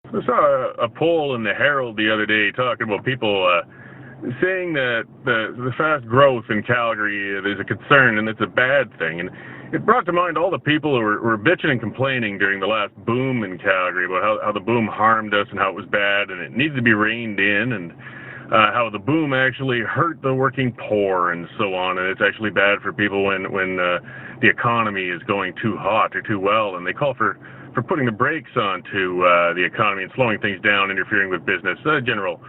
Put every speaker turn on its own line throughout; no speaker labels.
I saw a poll in the Herald the other day talking about people saying that the fast growth in Calgary is a concern and it's a bad thing. And it brought to mind all the people who were bitching and complaining during the last boom in Calgary about how the boom harmed us and how it was bad and it needed to be reined in, and how the boom actually hurt the working poor and so on, and it's actually bad for people when the economy is going too hot or too well, and they call for putting the brakes onto the economy and slowing things down, interfering with business, general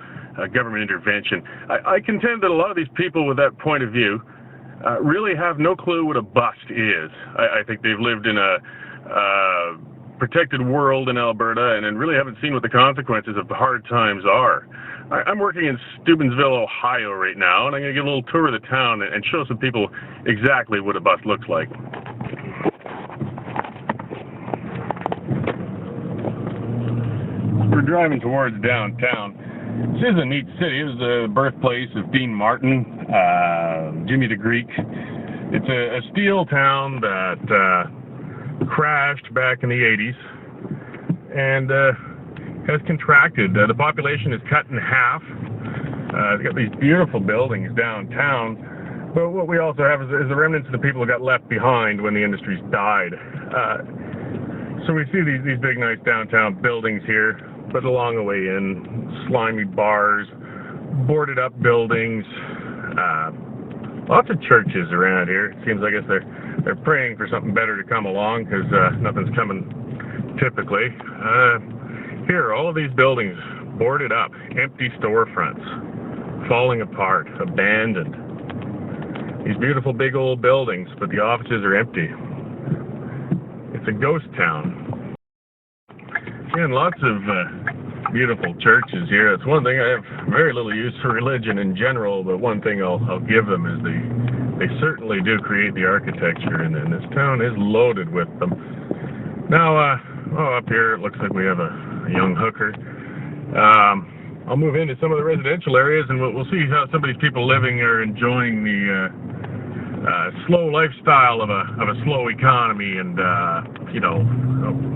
government intervention. I contend that a lot of these people with that point of view really have no clue what a bust is. I think they've lived in a protected world in Alberta and really haven't seen what the consequences of the hard times are. I'm working in Steubenville, Ohio right now, and I'm going to give a little tour of the town and show some people exactly what a bust looks like. We're driving towards downtown. This is a neat city. It was the birthplace of Dean Martin, Jimmy the Greek. It's a steel town that crashed back in the 80s and has contracted. The population is cut in half. It's got these beautiful buildings downtown, but what we also have is the remnants of the people who got left behind when the industries died. So we see these big, nice downtown buildings here, but along the way in, slimy bars, boarded up buildings, lots of churches around here. It seems like they're praying for something better to come along, because nothing's coming typically. Here, all of these buildings boarded up, empty storefronts, falling apart, abandoned. These beautiful big old buildings, but the offices are empty. It's a ghost town. Again, lots of beautiful churches here. It's one thing. I have very little use for religion in general, but one thing I'll give them is they certainly do create the architecture, and this town is loaded with them. Now, up here it looks like we have a young hooker. I'll move into some of the residential areas, and we'll see how some of these people living are enjoying the slow lifestyle of a slow economy, and oh,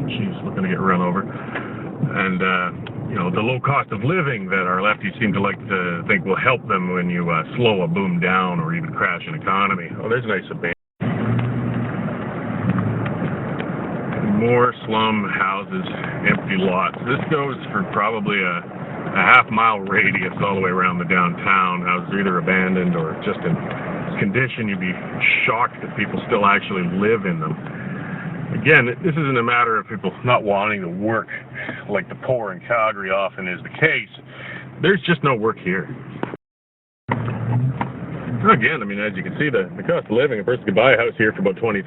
she's looking to get run over, and the low cost of living that our lefties seem to like to think will help them when you slow a boom down or even crash an economy. Oh, there's a nice abandonment. More slum houses, empty lots. This goes for probably a half-mile radius all the way around the downtown. Houses are either abandoned or just in condition you'd be shocked that people still actually live in them. Again, this isn't a matter of people not wanting to work like the poor in Calgary often is the case. There's just no work here. Again, I mean, as you can see, the cost of living, a person could buy a house here for about $20,000,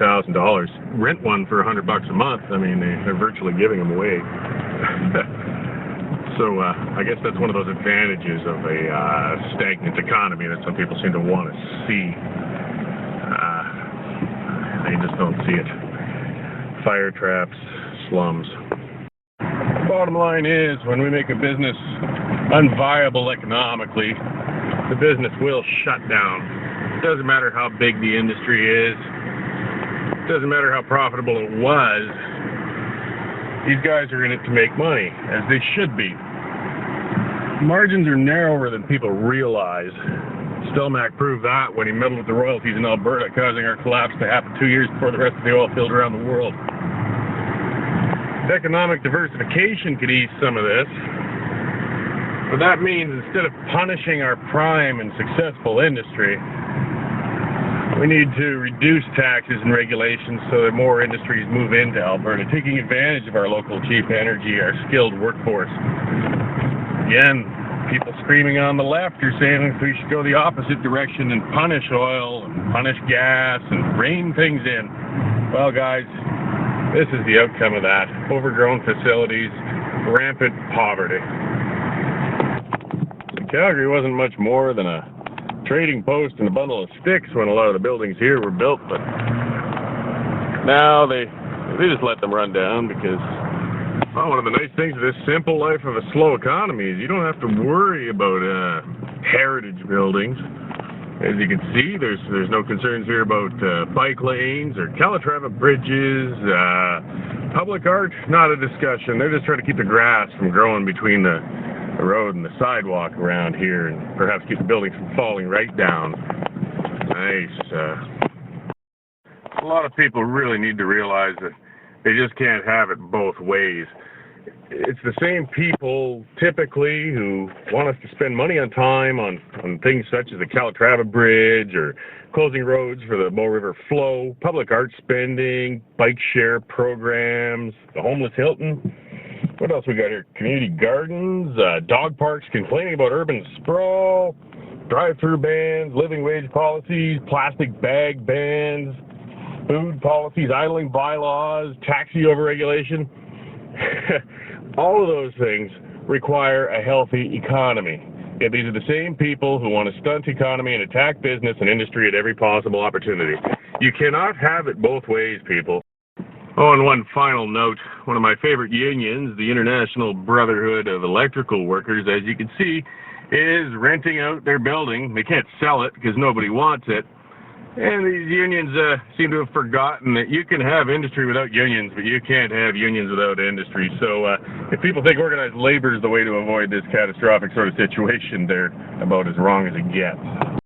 rent one for $100 a month. I mean, they're virtually giving them away. So I guess that's one of those advantages of a stagnant economy that some people seem to want to see. They just don't see it. Fire traps, slums. Bottom line is, when we make a business unviable economically, the business will shut down. It doesn't matter how big the industry is. It doesn't matter how profitable it was. These guys are in it to make money, as they should be. Margins are narrower than people realize. Stelmach proved that when he meddled with the royalties in Alberta, causing our collapse to happen 2 years before the rest of the oil field around the world. Economic diversification could ease some of this. But that means instead of punishing our prime and successful industry, we need to reduce taxes and regulations so that more industries move into Alberta, taking advantage of our local cheap energy, our skilled workforce. Again, people screaming on the left are saying we should go the opposite direction and punish oil and punish gas and rein things in. Well, guys, this is the outcome of that. Overgrown facilities, rampant poverty. Calgary wasn't much more than a trading post and a bundle of sticks when a lot of the buildings here were built, but now they just let them run down because, well, one of the nice things of this simple life of a slow economy is you don't have to worry about heritage buildings. As you can see, there's no concerns here about bike lanes or Calatrava bridges, Public art, not a discussion. They're just trying to keep the grass from growing between the road and the sidewalk around here, and perhaps keep the buildings from falling right down. Nice. A lot of people really need to realize that they just can't have it both ways. It's the same people, typically, who want us to spend money on time on things such as the Calatrava Bridge or closing roads for the Bow River flow, public art spending, bike share programs, the homeless Hilton. What else we got here? Community gardens, dog parks complaining about urban sprawl, drive-through bans, living wage policies, plastic bag bans, food policies, idling bylaws, taxi overregulation. All of those things require a healthy economy. Yet these are the same people who want to stunt economy and attack business and industry at every possible opportunity. You cannot have it both ways, people. Oh, and one final note. One of my favorite unions, the International Brotherhood of Electrical Workers, as you can see, is renting out their building. They can't sell it because nobody wants it. And these unions seem to have forgotten that you can have industry without unions, but you can't have unions without industry. So if people think organized labor is the way to avoid this catastrophic sort of situation, they're about as wrong as it gets.